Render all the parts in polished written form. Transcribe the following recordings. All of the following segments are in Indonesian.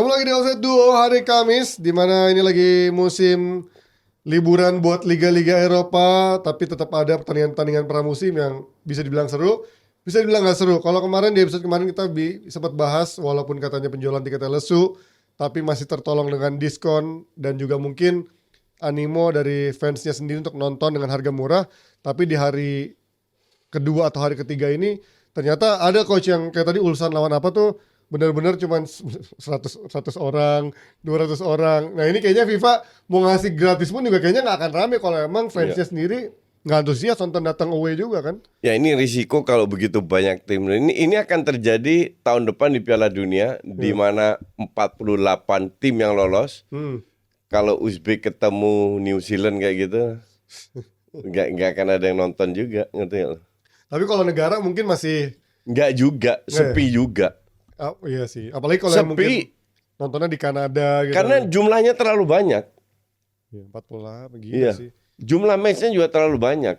Ketemu lagi di Offside Duo hari Kamis, di mana ini lagi musim liburan buat liga-liga Eropa, tapi tetap ada pertandingan-pertandingan pramusim yang bisa dibilang seru, bisa dibilang nggak seru. Kalau kemarin di episode kemarin kita sempat bahas, walaupun katanya penjualan tiketnya lesu, tapi masih tertolong dengan diskon dan juga mungkin animo dari fansnya sendiri untuk nonton dengan harga murah. Tapi di hari kedua atau hari ketiga ini ternyata ada coach yang kayak tadi Ulsan lawan apa tuh benar-benar cuman 100 orang, 200 orang. Nah ini kayaknya FIFA mau ngasih gratis pun juga kayaknya nggak akan rame kalau emang fansnya sendiri nggak antusias nonton datang away juga kan. Ya ini risiko kalau begitu banyak tim. Ini akan terjadi tahun depan di Piala Dunia di mana 48 tim yang lolos. Kalau Uzbek ketemu New Zealand kayak gitu nggak akan ada yang nonton juga, ngerti nggak? Tapi kalau negara mungkin masih nggak juga, sepi juga. Oh, iya sih, apalagi kalau yang mungkin nontonnya di Kanada gitu. Karena jumlahnya terlalu banyak. Ya, 40 begitu Iya. sih. Jumlah matchnya juga terlalu banyak.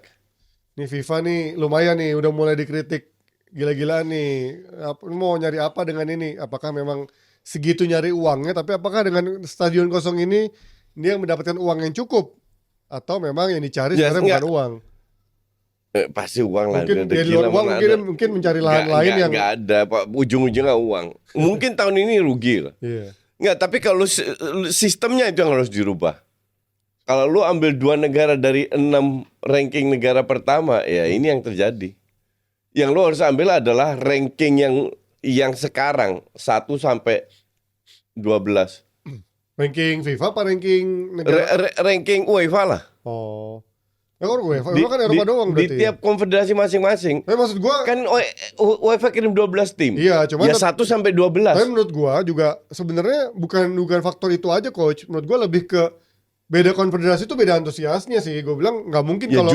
Nih FIFA nih lumayan nih udah mulai dikritik gila-gilaan nih. Mau nyari apa dengan ini? Apakah memang segitu nyari uangnya? Tapi apakah dengan stadion kosong ini dia mendapatkan uang yang cukup? Atau memang yang dicari sebenarnya bukan uang? Pasti uang lah. Mungkin di luar uang mungkin mencari lahan lain yang nggak ada, Pak. Ujung-ujungnya uang. Mungkin tahun ini rugi lah. Iya. Nggak, tapi kalau sistemnya itu yang harus dirubah. Kalau lu ambil 2 negara dari 6 ranking negara pertama, ya ini yang terjadi. Yang lu harus ambil adalah ranking yang sekarang 1 sampai 12. Ranking FIFA apa ranking negara? Ranking UEFA lah. Oh. Ya kan UEFA kan Eropa doang berarti. Di tiap konfederasi masing-masing. Tapi maksud gua kan UEFA kirim 12 tim. Iya, cuman ya 1 sampai 12. Tapi menurut gua juga sebenarnya bukan faktor itu aja coach. Menurut gua lebih ke beda konfederasi itu beda antusiasnya sih. Gua bilang nggak mungkin ya, kalau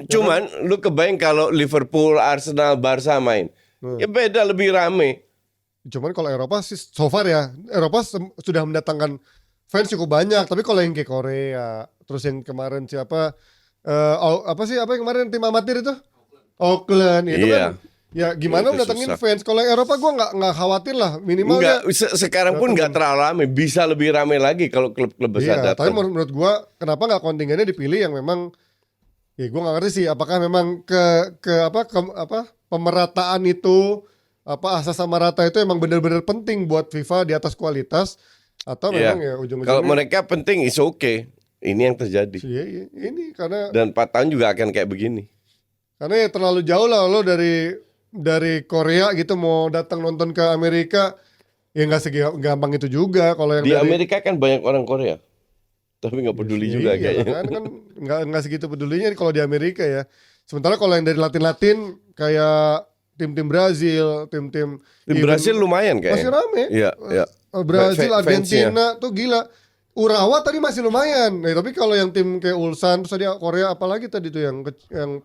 cuman lu kebayang kalau Liverpool, Arsenal, Barca main. Ya beda, lebih rame. Cuman kalau Eropa sih so far ya, Eropa sudah mendatangkan fans cukup banyak. Tapi kalau yang kayak Korea, terus yang kemarin siapa apa yang kemarin tim amatir itu? Auckland itu kan. Ya gimana mendatangin fans? Kalau Eropa gue nggak khawatir lah, minimalnya. Sekarang pun nggak terlalu ramai, bisa lebih ramai lagi kalau klub-klub besar datang. Tapi menurut gue kenapa nggak kontingennya dipilih yang memang, ya gue nggak ngerti sih. Apakah memang pemerataan itu asas sama rata itu emang benar-benar penting buat FIFA di atas kualitas atau memang ya ujung-ujungnya? Kalau mereka penting, is okay. Ini yang terjadi. Iya, ini karena dan 4 tahun juga akan kayak begini. Karena ya terlalu jauh lah lo dari Korea gitu mau datang nonton ke Amerika, ya nggak segampang itu juga. Kalau yang di Amerika kan banyak orang Korea, tapi nggak peduli juga kayaknya. Kan nggak segitu pedulinya kalau di Amerika ya. Sementara kalau yang dari Latin kayak tim-tim Brazil, tim Brazil lumayan kayaknya. Masih rame. Iya. Brazil, Argentina tuh gila. Urawa tadi masih lumayan. Tapi kalau yang tim kayak Ulsan, terus tadi Korea apalagi tadi tuh yang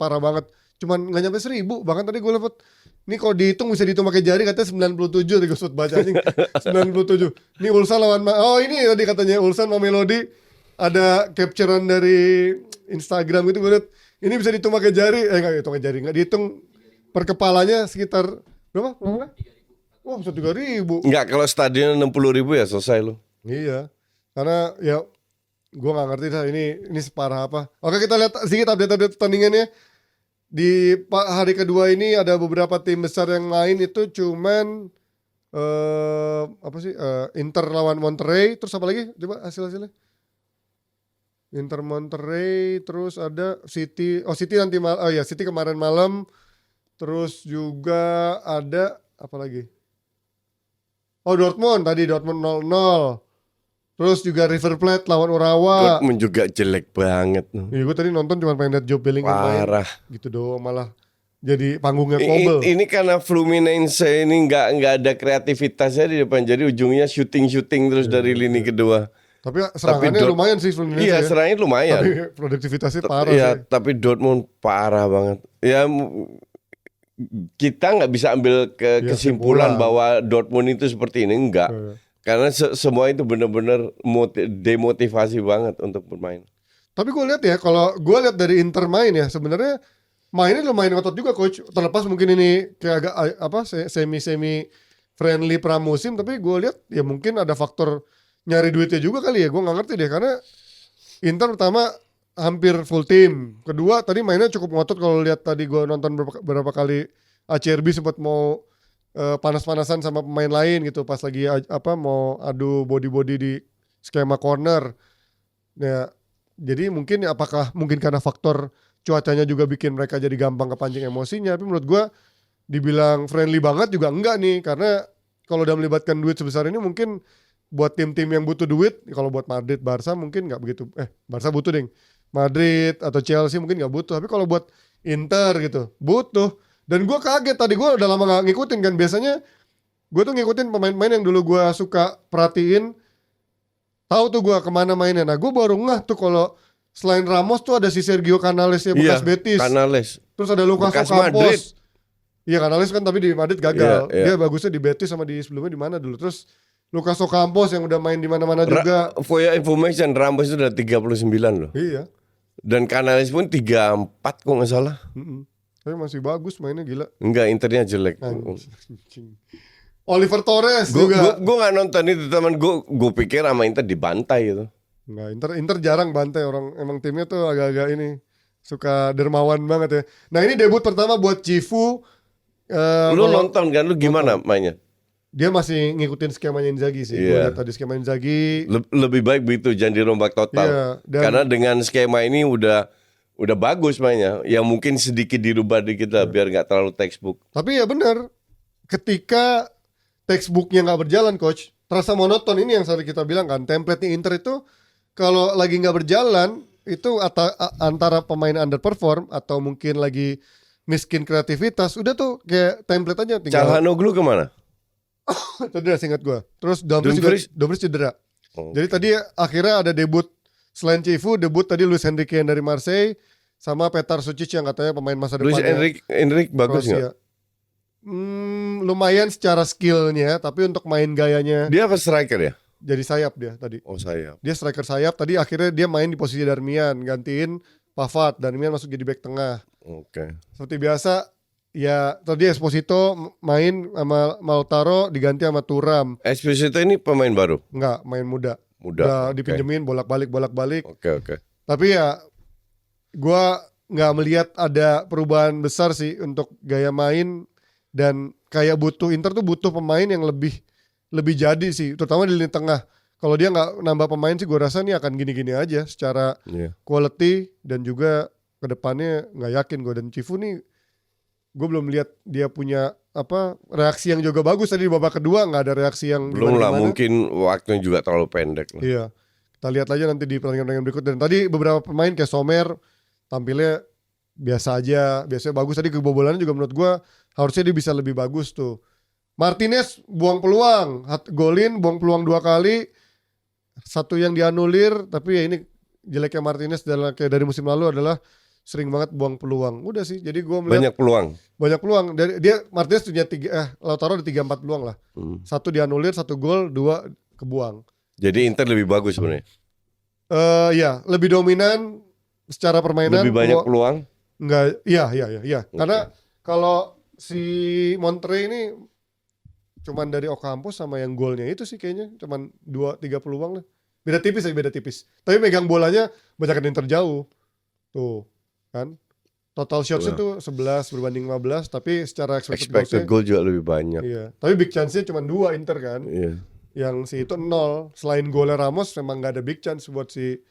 parah banget. Cuman nggak nyampe 1.000. Bahkan tadi gue lihat, ini kalau dihitung bisa dihitung pakai jari katanya 97. Tadi gue sempat baca anjing 97. Ini Ulsan lawan ini tadi katanya Ulsan sama Melody. Ada capturean dari Instagram gitu gue lihat. Ini bisa dihitung pakai jari. Nggak dihitung pakai jari, nggak dihitung per kepalanya sekitar berapa? Wah, bisa 3.000. Enggak, kalau stadion 60.000 ya selesai lo. Iya. Karena ya gue nggak ngerti dah ini separah apa. Oke, kita lihat sedikit update pertandingannya. Di hari kedua ini ada beberapa tim besar yang main itu cuman Inter lawan Monterrey, terus apa lagi? Coba hasilnya. Inter Monterrey, terus ada City. City nanti City kemarin malam. Terus juga ada apa lagi? Dortmund 0-0. Terus juga River Plate lawan Urawa. Dortmund juga jelek banget. Iya, gue tadi nonton cuma pengen lihat Joe Bellingham main. Parah. Gitu doang, malah jadi panggungnya kobel. Ini karena Fluminense ini nggak ada kreativitasnya di depan, jadi ujungnya shooting terus dari lini kedua. Tapi serangannya lumayan sih Fluminense. Iya, serangannya lumayan. Tapi produktivitasnya parah sih. Iya, tapi Dortmund parah banget. Ya kita nggak bisa ambil kesimpulan bahwa Dortmund itu seperti ini, enggak. Karena semua itu benar-benar demotivasi banget untuk bermain. Tapi gue lihat ya, kalau gue lihat dari Inter main ya, sebenarnya mainnya lumayan ngotot juga coach. Terlepas mungkin ini kayak agak semi friendly pramusim, tapi gue lihat ya mungkin ada faktor nyari duitnya juga kali ya. Gue nggak ngerti deh karena Inter pertama hampir full tim. Kedua tadi mainnya cukup ngotot kalau lihat tadi gue nonton beberapa kali ACRB sempat mau panas-panasan sama pemain lain gitu pas lagi mau adu body-body di skema corner. Ya, jadi mungkin apakah mungkin karena faktor cuacanya juga bikin mereka jadi gampang kepancing emosinya. Tapi menurut gue dibilang friendly banget juga enggak nih, karena kalau udah melibatkan duit sebesar ini mungkin buat tim-tim yang butuh duit, kalau buat Madrid, Barca mungkin nggak begitu. Barca butuh deh. Madrid atau Chelsea mungkin nggak butuh. Tapi kalau buat Inter gitu butuh. Dan gue kaget tadi, gue udah lama gak ngikutin kan. Biasanya gue tuh ngikutin pemain-pemain yang dulu gue suka perhatiin. Tahu tuh gue kemana mainnya. Nah gue baru ngeh tuh kalau selain Ramos tuh ada si Sergio Canales ya bekas Betis. Canales. Terus ada Lucas Ocampos. Iya Canales kan tapi di Madrid gagal. Dia bagusnya di Betis sama di sebelumnya di mana dulu. Terus Lucas Ocampos yang udah main di mana-mana juga. For your information, Ramos itu udah 39 loh. Iya. Dan Canales pun 34 kok nggak salah. Tapi masih bagus mainnya, gila. Enggak, Internya jelek. Oliver Torres juga. Gue nggak nonton itu teman gue pikir sama Inter dibantai itu. Enggak, Inter jarang bantai orang. Emang timnya tuh agak-agak ini suka dermawan banget ya. Nah ini debut pertama buat Cifu. Lu nonton kan, lu gimana mainnya? Dia masih ngikutin skemanya Inzaghi sih. Gue lihat tadi skema Inzaghi. Lebih baik begitu, jangan dirombak total. Karena dengan skema ini udah bagus mainnya. Yang mungkin sedikit dirubah dikit lah biar nggak terlalu textbook. Tapi ya benar, ketika textbooknya nggak berjalan coach, terasa monoton. Ini yang sering kita bilang kan, template-nya Inter itu kalau lagi nggak berjalan itu antara pemain underperform atau mungkin lagi miskin kreativitas, udah tuh kayak template aja. Calhanoglu kemana? Cedera seingat gue. Terus Dumfries cedera. Jadi tadi akhirnya ada debut selain Cifu, debut tadi Luis Enrique yang dari Marseille sama Petar Sucic yang katanya pemain masa depan. Luis Enrique bagus nggak? Lumayan secara skillnya, tapi untuk main gayanya. Dia apa striker ya? Jadi sayap dia tadi. Oh sayap. Dia striker sayap. Tadi akhirnya dia main di posisi Darmian, gantiin Pavard. Darmian masuk jadi back tengah. Oke. Seperti biasa. Ya tadi Esposito main sama Lautaro diganti sama Thuram. Esposito ini pemain baru? Enggak, main muda. Udah dipinjemin bolak-balik. Oke. Tapi ya gua nggak melihat ada perubahan besar sih untuk gaya main, dan kayak Inter tuh butuh pemain yang lebih jadi sih, terutama di lini tengah. Kalau dia nggak nambah pemain sih, gua rasa nih akan gini-gini aja secara quality, dan juga kedepannya nggak yakin gua. Dan Cifu nih gue belum lihat dia punya reaksi yang juga bagus tadi di babak kedua. Nggak ada reaksi yang belum lah, mungkin waktunya juga terlalu pendek lah. Iya, kita lihat aja nanti di pertandingan berikut. Dan tadi beberapa pemain kayak Sommer tampilnya biasanya bagus. Tadi kebobolannya juga menurut gue harusnya dia bisa lebih bagus tuh. Martinez buang peluang, golin buang peluang 2 kali, satu yang dianulir. Tapi ya ini jeleknya Martinez kayak dari musim lalu adalah sering banget buang peluang. Udah sih. Jadi gue melihat banyak peluang. Dia Martinez punya Lautaro ada 3-4 peluang lah. Satu dianulir, 1 gol, 2 kebuang. Jadi Inter lebih bagus sebenarnya. Ya, lebih dominan secara permainan. Lebih banyak peluang? Enggak, iya. Karena kalau si Monterrey ini cuman dari Ocampos sama yang golnya itu sih kayaknya cuman 2-3 peluang lah. Beda tipis. Tapi megang bolanya banyak yang terjauh. Tuh. Kan total shots itu 11 berbanding 15, tapi secara expected goal juga lebih banyak. Iya, tapi big chance-nya cuma 2 Inter kan. Iya. Yang si itu 0. Selain golnya Ramos memang nggak ada big chance buat si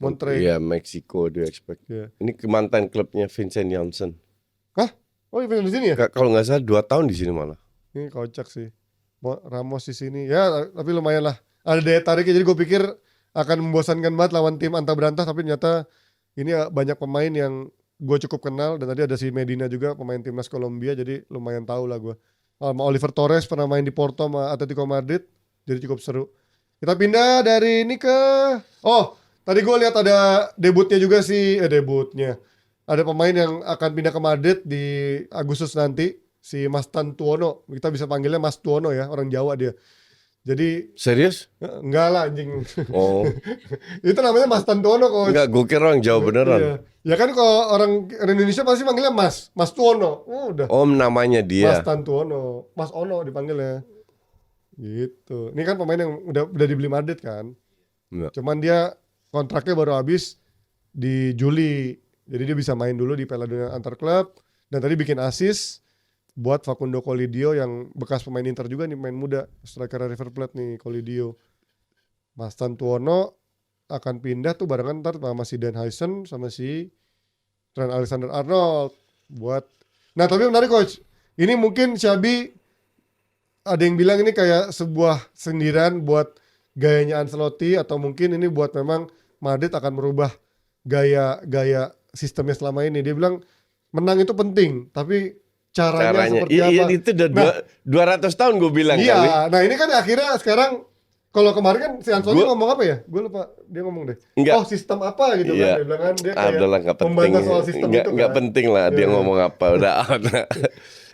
Monterrey. Iya, Meksiko dia expect. Iya. Ini mantan klubnya Vincent Janssen. Hah? Oh, iya di sini ya? Kalau nggak salah 2 tahun di sini malah. Ini kocak sih. Ramos di sini. Ya, tapi lumayan lah. Ada daya tariknya, jadi gue pikir akan membosankan banget lawan tim antah berantah, tapi ternyata ini banyak pemain yang gue cukup kenal. Dan tadi ada si Medina juga, pemain timnas Kolombia, jadi lumayan tahu lah gue. Sama Oliver Torres pernah main di Porto sama Atletico Madrid, jadi cukup seru. Kita pindah dari ini ke tadi gue lihat ada debutnya juga sih. Debutnya ada pemain yang akan pindah ke Madrid di Agustus nanti, si Mas Tantuono. Kita bisa panggilnya Mas Tuono ya, orang Jawa dia. Jadi serius? Enggak lah anjing. Oh. Itu namanya Mas Tantuono kok. Enggak, gue kira orang Jawa beneran. Iya. Ya kan kalau orang Indonesia pasti manggilnya Mas Tuono. Udah. Om namanya dia. Mas Tantuono, Mas Ono dipanggilnya. Gitu. Ini kan pemain yang udah dibeli Madrid kan. Enggak. Cuman dia kontraknya baru habis di Juli. Jadi dia bisa main dulu di Piala Dunia antar klub. Dan tadi bikin assist buat Facundo Colidio yang bekas pemain Inter juga nih, pemain muda, striker River Plate nih, Colidio. Mas Tantuono akan pindah tuh barengan ntar sama si Dan Huysen sama si Trent Alexander-Arnold buat. Nah tapi menarik coach. Ini mungkin Xabi ada yang bilang ini kayak sebuah sindiran buat gayanya Ancelotti atau mungkin ini buat memang Madrid akan merubah gaya sistemnya selama ini. Dia bilang menang itu penting, tapi caranya seperti iya, apa? Iya, itu udah 200 tahun gue bilang Iya, kali. nah ini kan akhirnya sekarang kalau kemarin kan si Ancelotti ngomong apa ya? Gue lupa dia ngomong deh. Enggak. Oh sistem apa gitu kan? Dia bilang kan dia kayak Adalah nggak penting. membantah soal sistem itu Nggak kan. penting lah dia ngomong apa. Udah.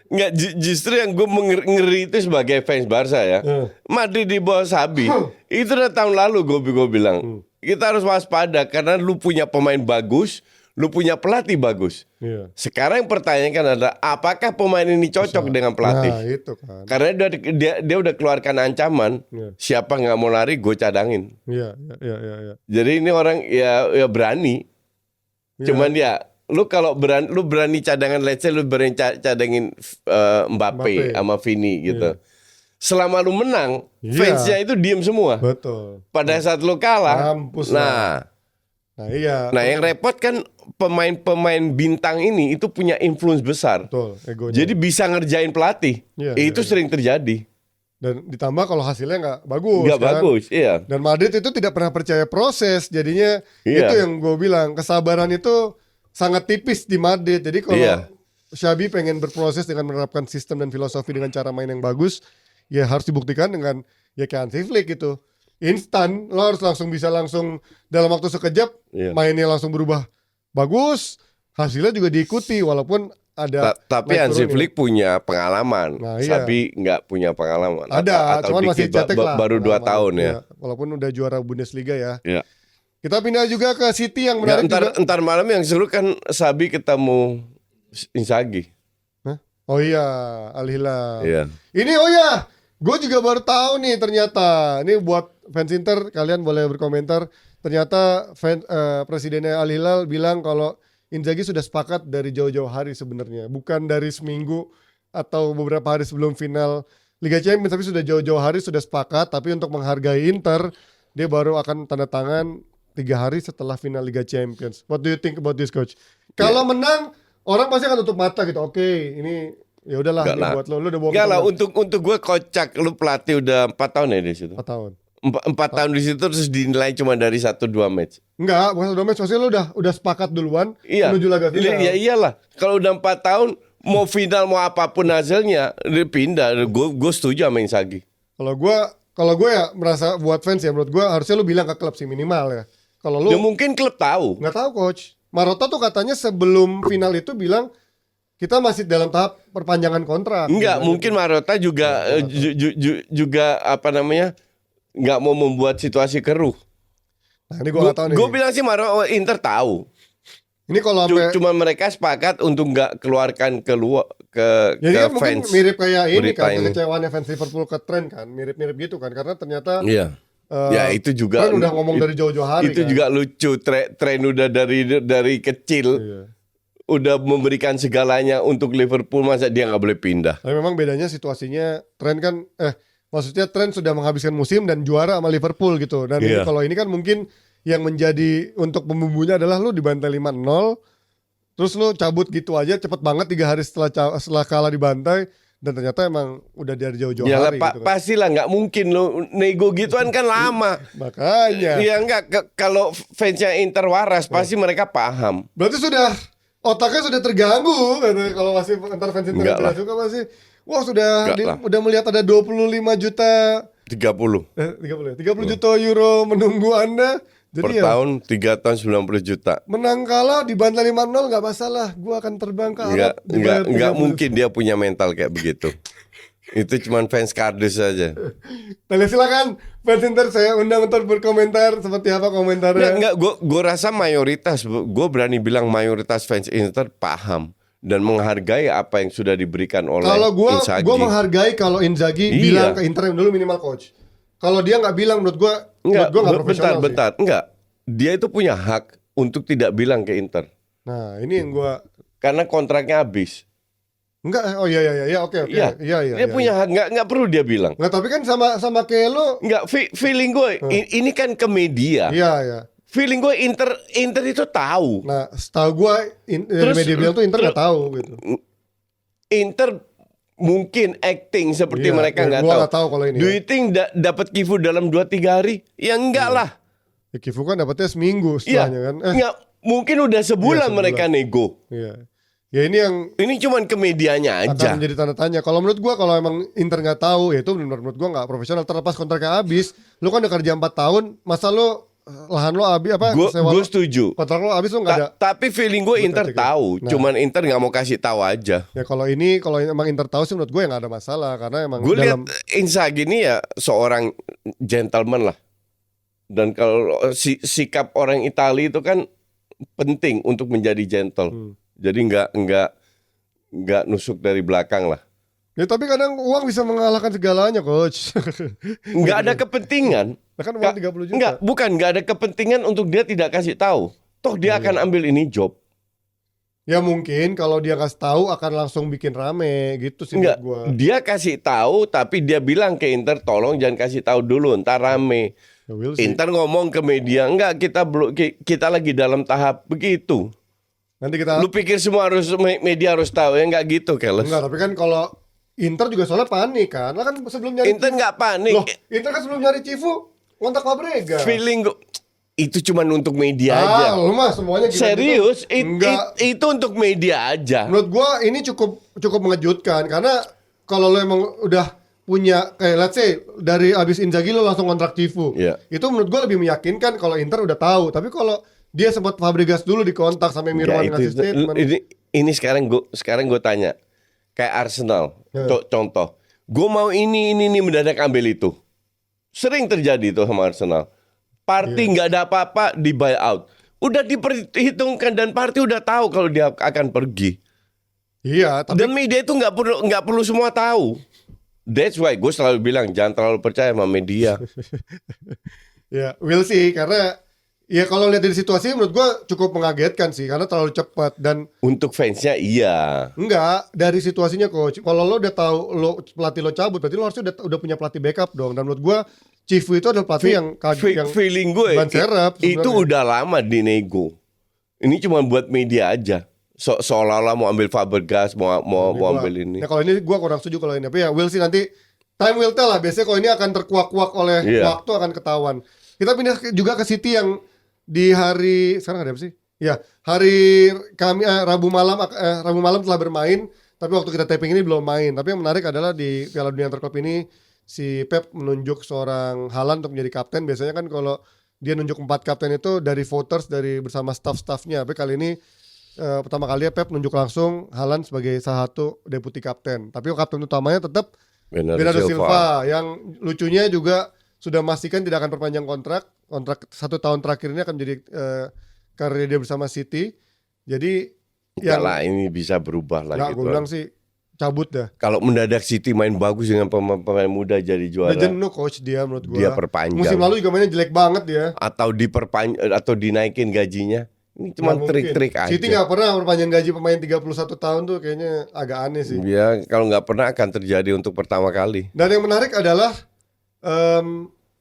Nggak, justru yang gue ngeri itu sebagai fans Barca ya. Madrid di bawah Xabi itu udah tahun lalu gue bilang kita harus waspada karena lu punya pemain bagus, lu punya pelatih bagus. Iya. Sekarang yang pertanyaan kan adalah apakah pemain ini cocok dengan pelatih? Nah itu kan. Karena dia udah keluarkan ancaman, siapa nggak mau lari gue cadangin. Iya. Jadi ini orang ya berani. Iya. Cuman ya lu kalau lu berani cadangan, let's say lu berani cadangin Mbappe sama Vini gitu. Selama lu menang, fansnya itu diem semua. Betul. Pada saat lu kalah, Mampus lah. Nah iya. Nah yang repot kan pemain-pemain bintang ini itu punya influence besar. Betul, egonya. Jadi bisa ngerjain pelatih. Itu sering terjadi. Dan ditambah kalau hasilnya nggak bagus. Nggak kan? bagus, iya. Dan Madrid itu tidak pernah percaya proses. Jadinya itu yang gue bilang, kesabaran itu sangat tipis di Madrid. Jadi kalau Xabi pengen berproses dengan menerapkan sistem dan filosofi dengan cara main yang bagus, ya harus dibuktikan dengan ya kayak Hansi Flick gitu. Instan, lo harus bisa langsung dalam waktu sekejap mainnya langsung berubah bagus, hasilnya juga diikuti walaupun ada. Tapi Hansi Flick punya pengalaman, Xabi nggak punya pengalaman. Ada, atau cuman masih cetek lah. Baru 2 tahun ya. Walaupun udah juara Bundesliga ya. Iya. Kita pindah juga ke City yang menarik entar malam yang seru kan Xabi ketemu Inzaghi. Hah? Oh iya, Al Hilal. Iya. Ini gue juga baru tahu nih ternyata. Ini buat fans Inter, kalian boleh berkomentar. Ternyata presidennya Al Hilal bilang kalau Inzaghi sudah sepakat dari jauh-jauh hari sebenarnya, bukan dari seminggu atau beberapa hari sebelum final Liga Champions, tapi sudah jauh-jauh hari sudah sepakat. Tapi untuk menghargai Inter, dia baru akan tanda tangan 3 hari setelah final Liga Champions. What do you think about this, coach? Kalau menang, orang pasti akan tutup mata gitu. Oke, ini ya udahlah buat lo udah bawa. Enggak lah, untuk gue kocak, lu pelatih udah 4 tahun ya di situ. 4 tahun. 4 tahun di situ terus dinilai cuma dari 1-2 match. Enggak, bukan 1-2 match, maksudnya lu udah sepakat duluan menuju laga final. Ya iyalah. Kalau udah 4 tahun mau final mau apapun hasilnya, dia pindah. Gue setuju sama Inzaghi. Kalau gue ya merasa buat fans ya, menurut gue harusnya lu bilang ke klub sih minimal ya. Kalau lu ya mungkin klub tahu. Nggak tahu coach. Marotta tuh katanya sebelum final itu bilang kita masih dalam tahap perpanjangan kontrak. Enggak, mungkin Marotta juga juga apa namanya? Nggak mau membuat situasi keruh. Nah, ini gue nggak tahu nih. Gue bilang sih Marotta Inter tahu. Ini kalau cuma mereka sepakat untuk nggak keluarkan ke jadi kan fans. Mungkin mirip kayak ini kan, ini. kekecewaannya fans Liverpool ke Trent kan, mirip-mirip gitu kan, karena ternyata ya itu juga kan udah ngomong dari jauh-jauh hari. Itu kan juga lucu. Trent udah dari kecil udah memberikan segalanya untuk Liverpool, masa dia nggak boleh pindah. Tapi memang bedanya situasinya Trent kan maksudnya Trent sudah menghabiskan musim dan juara sama Liverpool gitu. Dan ini, kalau ini kan mungkin yang menjadi untuk pembumbunya adalah lu dibantai 5-0, terus lu cabut gitu aja cepet banget 3 hari setelah kalah dibantai, dan ternyata emang udah dari jauh-jauh hari. Gitu kan. Pastilah nggak mungkin lu nego gituan kan lama. Makanya. Ya enggak, kalau fansnya Inter waras pasti mereka paham. Berarti otaknya sudah terganggu kalau masih antar fans Inter tidak suka masih. Wah udah melihat ada 25 juta 30 juta euro menunggu Anda. Jadi per tahun 3 tahun 90 juta. Menang kalah dibantai 5-0 nggak masalah. Gua akan terbang ke Arab. Enggak mungkin dia punya mental kayak begitu. Itu cuman fans kardus saja. Nah, silakan fans Inter saya undang untuk berkomentar seperti apa komentarnya. Enggak, gue rasa mayoritas, gue berani bilang mayoritas fans Inter paham. dan menghargai apa yang sudah diberikan oleh Kalau Inzaghi. gua menghargai kalau Inzaghi Iya. bilang ke Inter dulu minimal coach. Kalau dia nggak bilang menurut gua nggak profesional sih. bentar, enggak. Dia itu punya hak untuk tidak bilang ke Inter. Nah, ini yang gua Karena kontraknya habis. enggak. Oh iya oke. Iya. Dia punya hak, enggak perlu dia bilang. Nggak, tapi kan sama kayak lo. Enggak, feeling gue ini kan ke media. Iya. Feeling gue Inter itu tahu. Nah, setahu gua dari media bilang tuh Inter nggak tahu gitu. Inter mungkin acting seperti Iya, mereka nggak gua tahu. nggak tahu kalau ini Do ya. you think dapat Kifu dalam 2-3 hari? Ya enggak lah. Ya, Kifu kan dapetnya seminggu Iya. setelahnya kan. Enggak, mungkin udah sebulan sebulan. mereka nego. Iya. Ya ini yang Ini cuman ke medianya aja. akan menjadi tanda tanya. Kalau menurut gua kalau emang Inter nggak tahu, ya itu benar menurut gua nggak profesional. Terlepas kontraknya habis, lu kan udah kerja 4 tahun, masa lu lahan lo habis apa? sewa Gue lo- setuju. kontrak lo habis lo nggak ada. Tapi feeling gue Inter Nah. tahu. Cuman Inter nggak mau kasih tahu aja. Ya kalau emang Inter tahu sih menurut gue ya nggak ada masalah karena emang Gue lihat dalam Inzaghi ini ya seorang gentleman lah. Dan kalau sikap orang Italia itu kan penting untuk menjadi gentle. Jadi nggak nusuk dari belakang lah. ya tapi kadang uang bisa mengalahkan segalanya coach. Nggak ada kepentingan. Nah, kan uang 30 juta. Nggak ada kepentingan untuk dia tidak kasih tahu. Toh dia akan ambil ini job. Ya mungkin kalau dia kasih tahu akan langsung bikin rame gitu sih Enggak, menurut gue. dia kasih tahu tapi dia bilang ke Inter tolong jangan kasih tahu dulu, ntar rame. Ya, will see. Inter ngomong ke media, enggak kita lagi dalam tahap begitu. Nanti kita Lu pikir semua media harus tahu ya enggak gitu, Keles. enggak, tapi kan kalau Inter juga soalnya panik kan. Lah kan sebelum nyari Inter enggak panik. Loh, Inter kan sebelum nyari Cifu kontak Fabregas. Feeling gua itu cuma untuk media aja. Lu mah semuanya gila Serius, gitu. Enggak. itu untuk media aja. Menurut gua ini cukup mengejutkan karena kalau lo emang udah punya kayak let's say dari abis Inzaghi lo langsung kontrak Cifu. Iya. Itu menurut gua lebih meyakinkan kalau Inter udah tahu. Tapi kalau dia sempat Fabregas dulu dikontak sampai Mirwan Ya, ngasih statement. ini sekarang gue tanya kayak Arsenal contoh gue mau ini mendadak ambil itu sering terjadi itu sama Arsenal. Party nggak ada apa-apa di buyout udah diperhitungkan dan Party udah tahu kalau dia akan pergi Iya, tapi dan media itu nggak perlu semua tahu. That's why gue selalu bilang jangan terlalu percaya sama media. ya we'll see karena ya kalau lihat dari situasi menurut gua cukup mengagetkan sih karena terlalu cepat dan Untuk fansnya iya. enggak dari situasinya coach. Kalau lo udah tahu pelatih lo cabut berarti lo harusnya udah punya pelatih backup dong. Dan menurut gua Cifu itu adalah pelatih yang Feeling gue ban serep itu sebenarnya. udah lama dinego. Ini cuma buat media aja. Seolah-olah mau ambil Fabregas, mau ambil ini. Ya kalau ini gua kurang setuju kalau ini. Tapi ya we'll see nanti time will tell lah. Biasanya kalau ini akan terkuak-kuak oleh Iya. waktu akan ketahuan. Kita pindah juga ke City yang di hari sekarang ada apa sih? Ya, hari Rabu malam telah bermain, tapi waktu kita taping ini belum main. Tapi yang menarik adalah di Piala Dunia Antar-Klub ini si Pep menunjuk seorang Haaland untuk menjadi kapten. Biasanya kan kalau dia nunjuk 4 kapten itu dari voters dari bersama staff-staffnya. Tapi kali ini pertama kali Pep nunjuk langsung Haaland sebagai salah satu deputi kapten. Tapi kapten utamanya tetap Bernardo Silva. Yang lucunya juga sudah memastikan tidak akan perpanjang kontrak 1 tahun terakhir ini akan menjadi karir dia bersama City. Jadi Enggak lah, ini bisa berubah lah nggak, gitu. gue bilang sih cabut dah. Kalau mendadak City main bagus dengan pemain muda jadi Udah juara jenuh coach dia menurut gue. Dia perpanjang. Musim lalu juga mainnya jelek banget dia. atau dinaikin gajinya. Ini cuma Nggak mungkin. trik-trik aja. City nggak pernah perpanjang gaji pemain 31 tahun tuh kayaknya agak aneh sih. Ya, kalau nggak pernah akan terjadi untuk pertama kali. Dan yang menarik adalah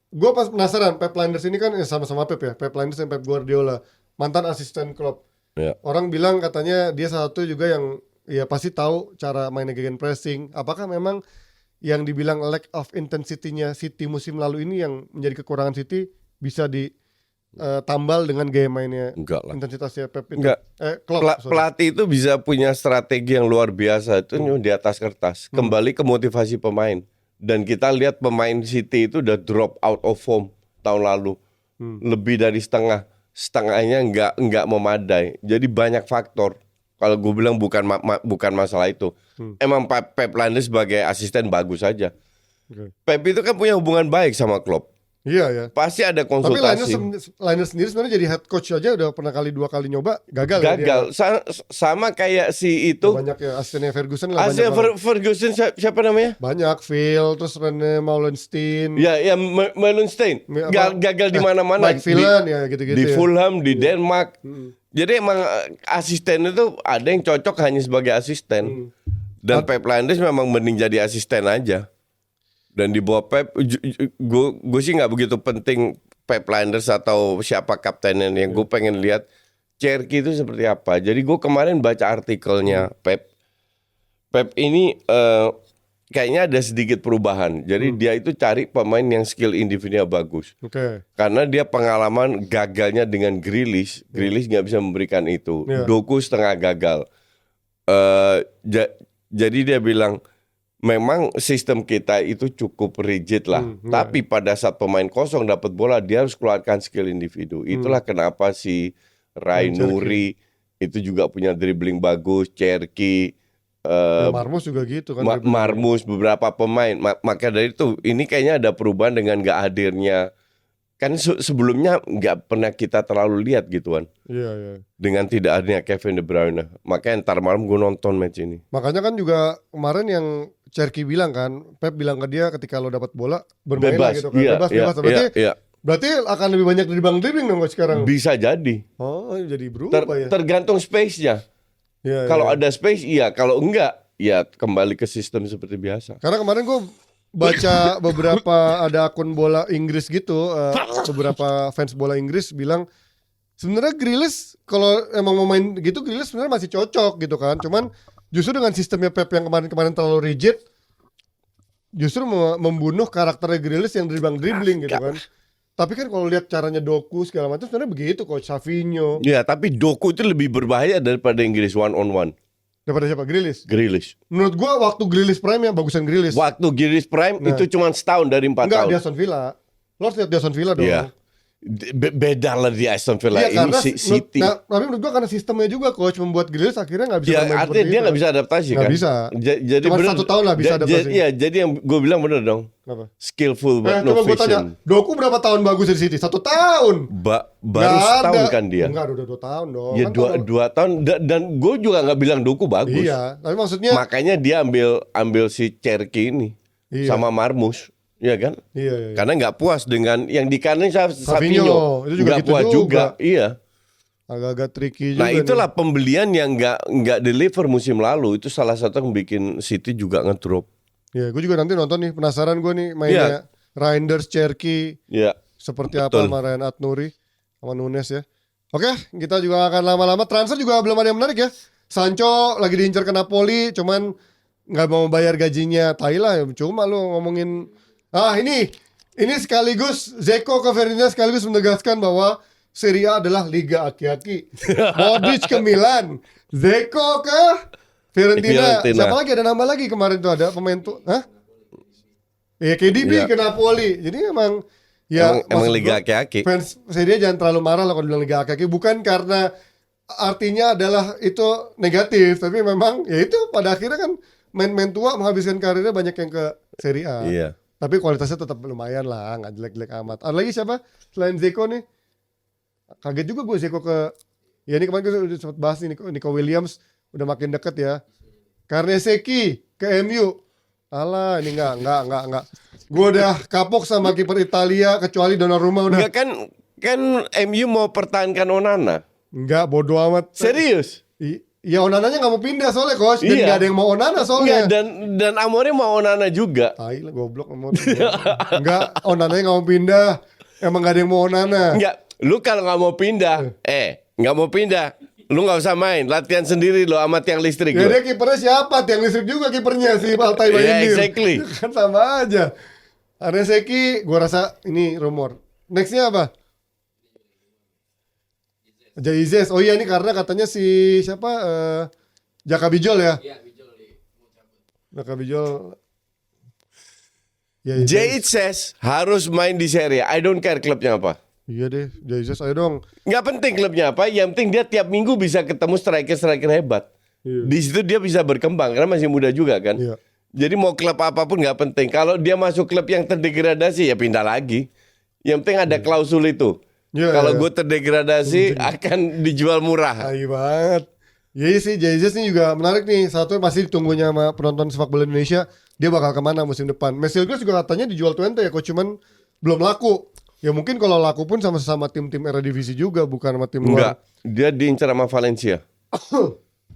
gue pas penasaran Pep Linders ini kan sama-sama Pep ya, Pep Linders dan Pep Guardiola, mantan asisten Klopp. Ya. Orang bilang katanya dia salah satu juga yang ya pasti tahu cara main gegen pressing. Apakah memang yang dibilang lack of intensity-nya City musim lalu ini yang menjadi kekurangan City bisa ditambal dengan gaya mainnya Enggak lah. intensitasnya Pep itu? Enggak. Klopp, sorry. Pelatih itu bisa punya strategi yang luar biasa itu di atas kertas. Kembali ke motivasi pemain. Dan kita lihat pemain City itu udah drop out of form tahun lalu. Lebih dari setengahnya nggak memadai. Jadi banyak faktor. Kalau gue bilang bukan masalah itu. Emang Pep Linders sebagai asisten bagus saja. Oke. Pep itu kan punya hubungan baik sama Klopp. Iya ya. Pasti ada Tapi Liner, konsultasi. Liner sendiri sebenarnya jadi head coach aja udah pernah 2 kali nyoba gagal. Ya dia. Gagal. Sama kayak si itu. Banyak ya asistennya Ferguson lah. Asia banyak banget. Ferguson siapa namanya? Banyak Phil, terus Rene Maulenstein, Ya, Meulensteen. Gagal di mana-mana. Mike Phelan ya gitu-gitu. Di ya. Fulham, di Denmark. Jadi emang asisten itu ada yang cocok hanya sebagai asisten. Dan Pep Linders memang mending jadi asisten aja. Dan di bawah Pep, gue sih nggak begitu penting Pep Linders atau siapa kaptennya. Yang gue pengen lihat Cherki itu seperti apa. Jadi gue kemarin baca artikelnya Pep. Pep ini kayaknya ada sedikit perubahan. Jadi dia itu cari pemain yang skill individunya bagus. Oke. Karena dia pengalaman gagalnya dengan Grealish. Grealish nggak bisa memberikan itu. Doku setengah gagal. Jadi dia bilang, memang sistem kita itu cukup rigid lah. Tapi pada saat pemain kosong dapat bola, dia harus keluarkan skill individu. Itulah kenapa si Rai Nuri itu juga punya dribbling bagus, Cherki, Marmus juga gitu kan. Marmus, beberapa pemain. Maka dari itu, ini kayaknya ada perubahan dengan nggak hadirnya. Kan sebelumnya nggak pernah kita terlalu lihat gituan. Iya. Dengan tidak adanya Kevin De Bruyne. Makanya ntar malam gue nonton match ini. Makanya kan juga kemarin yang Cherki bilang kan, Pep bilang ke dia ketika lo dapat bola bermain Bebas, gitu kan. iya, Bebas. Berarti akan lebih banyak dribbling dong sekarang. Bisa jadi. Oh, jadi berubah ya. Tergantung space-nya. Iya, Kalau ada space, iya. Kalau enggak, ya kembali ke sistem seperti biasa. Karena kemarin gue baca beberapa ada akun bola Inggris gitu, beberapa fans bola Inggris bilang sebenarnya Grealish kalau emang mau main gitu Grealish sebenarnya masih cocok gitu kan. Cuman justru dengan sistemnya Pep yang kemarin terlalu rigid, justru membunuh karakternya Grealish yang dribbling gitu kan. Tapi kan kalau lihat caranya Doku segala macam sebenarnya begitu kok, Savinho. Ya, tapi Doku itu lebih berbahaya daripada Inggris one on one. Daripada siapa? Grealish. Menurut gua waktu Grealish Prime yang bagusan Grealish. Waktu Grealish Prime itu cuma setahun dari 4 Enggak, tahun. di Aston Villa. Lo harus lihat di Aston Villa dong. Iya. Beda lah di Aston Villa, Iya, ini karena City. tapi menurut gua karena sistemnya juga coach membuat Grealish akhirnya nggak bisa Ya, bermain artinya seperti dia itu. nggak bisa adaptasi Nggak kan? bisa. Jadi Cuma bener, 1 tahun lah bisa adaptasi. Iya, jadi yang gue bilang bener dong. Kenapa? Skillful but no Coba gue tanya, vision. Doku berapa tahun bagus di City? 1 tahun. Baru Nggak setahun ada. kan dia. Enggak, udah 2 tahun dong. Ya Kan dua tahun dan gue juga nggak bilang Doku bagus. Iya, tapi maksudnya Makanya dia ambil si Cherki ini sama Marmus, ya kan? Iya. Karena nggak puas dengan yang di kanan Savinho, Savinho, itu juga nggak gitu puas juga. Iya. Agak-agak tricky juga. Nah itulah pembelian yang nggak deliver musim lalu, itu salah satu yang bikin City juga ngedrop. Ya, gue juga nanti nonton nih, penasaran gue nih mainnya Reinders, Cherki, Ya. seperti apa sama Ryan At-Nouri, sama Nunes ya. Oke, kita juga akan lama-lama transfer juga belum ada yang menarik ya. Sancho lagi diincar ke Napoli, cuman nggak mau bayar gajinya. Thailand ya, cuma lu ngomongin. Ini sekaligus Zeko ke Fiorentina sekaligus menegaskan bahwa Serie A adalah liga aki-aki. Modric ke Milan, Zeko ke Fiorentina. Siapa lagi? Ada nambah lagi kemarin tuh ada pemain tuh. KDB ke Napoli. Jadi emang liga aki-aki. Fans Serie A jangan terlalu marah lah kalau bilang liga aki-aki. Bukan karena artinya adalah itu negatif, tapi memang ya itu pada akhirnya kan main-main tua menghabiskan karirnya banyak yang ke Serie A. Iya. Tapi kualitasnya tetap lumayan lah, nggak jelek-jelek amat. Ada lagi siapa selain Zeko nih? Kaget juga gue Zeko ke. Ya ini kemarin gue udah sempat bahas nih, Nico Williams udah makin deket ya. Karnesecki ke MU. Alah, ini enggak. Gue udah kapok sama kiper Italia kecuali Donnarumma udah. Enggak kan MU mau pertahankan Onana. Enggak, bodo amat. Serius? Ya Onananya nggak mau pindah soalnya coach. Dan nggak ada yang mau Onana soalnya. Dan Amorim mau Onana juga. Tai lah goblok. Enggak, Onananya nggak mau pindah. Emang nggak ada yang mau Onana. Enggak, lu kalau nggak mau pindah, nggak mau pindah, lu nggak usah main, latihan sendiri lo sama tiang listrik. Ya dia kipernya siapa? Tiang listrik juga kipernya si Altai Bayindir. Exactly. Kan sama aja. Karnesecki, gua rasa ini rumor. Nextnya apa? Jaizes. Oh iya ini karena katanya si siapa Jaka Bijol ya. Iya, Jaka Bijol. Ya, Jaizes harus main di Serie A. I don't care klubnya apa. Iya deh, Jaizes ayo dong. Nggak penting klubnya apa, yang penting dia tiap minggu bisa ketemu striker hebat. Iya. Di situ dia bisa berkembang karena masih muda juga kan. Iya. Jadi mau klub apapun nggak penting. Kalau dia masuk klub yang terdegradasi ya pindah lagi. Yang penting ada klausul itu. Iya, Kalau iya. gue terdegradasi akan dijual murah. Tai banget. Iya sih, Jesus nih juga menarik nih. Satu masih ditunggunya sama penonton sepak bola Indonesia. Dia bakal kemana musim depan. Messi juga katanya dijual Twente ya, kok cuman belum laku. Ya mungkin kalau laku pun sama-sama tim-tim Eredivisie juga, bukan sama tim Enggak, luar. dia diincar sama Valencia.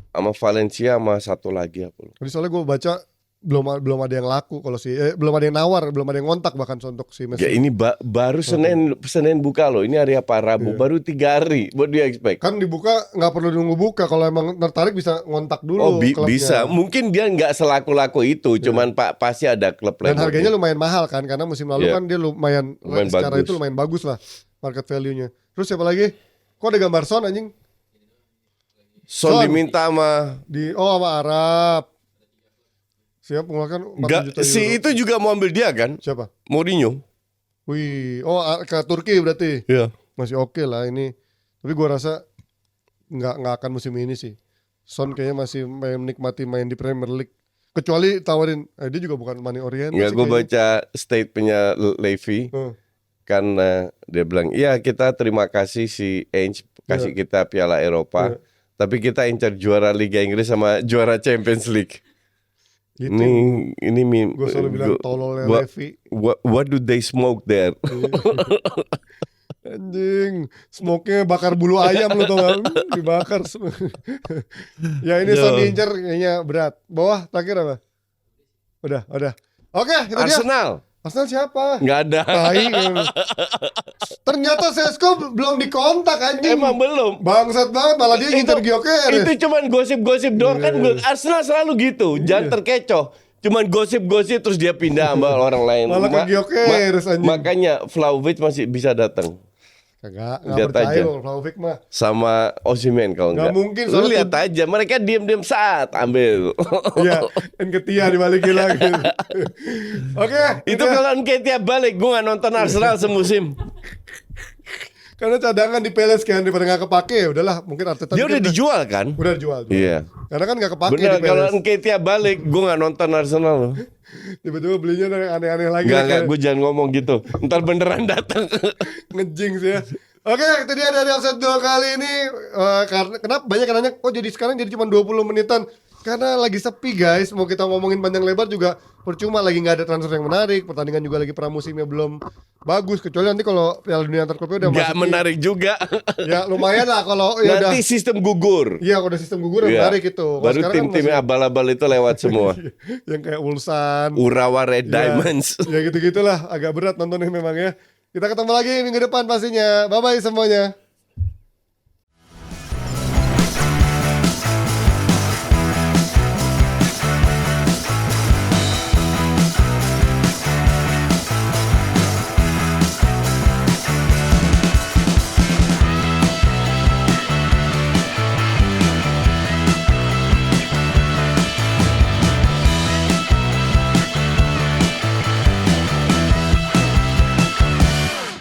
Sama Valencia sama satu lagi apa. Jadi soalnya gue baca belum ada yang laku kalau belum ada yang nawar, belum ada yang ngontak bahkan untuk si Messi. Ya ini baru Senin buka loh. Ini hari apa? Rabu. Baru 3 hari. What do you expect? Kan dibuka nggak perlu nunggu buka, kalau emang tertarik bisa ngontak dulu. Oh klubnya. bisa. Mungkin dia nggak selaku-laku itu. Cuman pasti ada klub Dan lain. harganya lumayan mahal kan, karena musim lalu Iya. kan dia lumayan secara bagus. itu lumayan bagus lah market value-nya. Terus siapa lagi? Kok ada gambar Son anjing? Son Son. diminta sama Sama Arab. Siap mengeluarkan 40 Nggak, juta euro. si itu juga mau ambil dia kan? Siapa? Mourinho. Wih, ke Turki berarti. Iya. Masih oke lah ini. Tapi gua rasa nggak akan musim ini sih. Son kayaknya masih menikmati main di Premier League. Kecuali tawarin, dia juga bukan money oriented. Nggak, sih gue kayaknya. baca statementnya Levy. Hmm. Kan dia bilang, iya kita terima kasih si Ainge kasih kita Piala Eropa. Tapi kita incar juara Liga Inggris sama juara Champions League. Gitu. Ini Gue selalu bilang tololnya what- Levy. what do they smoke there? Anjing, smoke-nya bakar bulu ayam lu tau gak? Dibakar. Ya ini Son diincar kayaknya berat. Bawah terakhir apa? Udah. Oke, itu dia. Arsenal Arsenal siapa? nggak ada. Tai. Ternyata Sesko belum dikontak anjing. Emang belum. Bangsat banget, malah dia ngincer Gyökeres. Itu cuman gosip-gosip doang kan. Iya. Arsenal selalu gitu, jangan terkecoh. Cuman gosip-gosip terus dia pindah sama orang lain. Malah ke Gyökeres, anjing. Makanya Vlahovic masih bisa datang Kagak Lihat percaya aja. loh Vlahovic mah. sama Osimhen kalau Nggak enggak. mungkin, Lu soalnya lihat aja mereka diam-diam saat ambil. Iya, Nketiah dibalikin lagi. Oke, Itu kalau Nketiah balik gue nggak nonton Arsenal semusim. karena cadangan di Palace kan daripada nggak kepake, ya udahlah mungkin Arteta Dia mikir udah dijual kan? udah dijual. Iya. Karena kan nggak kepake Bener di kalau Palace. Nketiah balik gue nggak nonton Arsenal loh. Tiba-tiba belinya yang aneh-aneh lagi. Enggak, gue jangan ngomong gitu. Ntar beneran datang. Ngejing sih ya. Oke, itu dia dari offset 2 kali ini. Karena kenapa banyak yang nanya, kok jadi sekarang jadi cuma 20 menitan? Karena lagi sepi guys. Mau kita ngomongin panjang lebar juga percuma, lagi nggak ada transfer yang menarik. Pertandingan juga lagi pramusimnya belum bagus. Kecuali nanti kalau Piala Dunia antar klubnya udah Nggak masuk. menarik juga. Ya lumayan lah kalau ya udah. Nanti sistem gugur. Iya, udah sistem gugur yang Iya. menarik itu. Kalau Baru sekarang kan tim-tim masih- abal-abal itu lewat semua. yang kayak Ulsan. Urawa Red Diamonds. Ya gitu-gitulah, agak berat nontonnya memang ya. Kita ketemu lagi minggu depan pastinya. Bye-bye semuanya.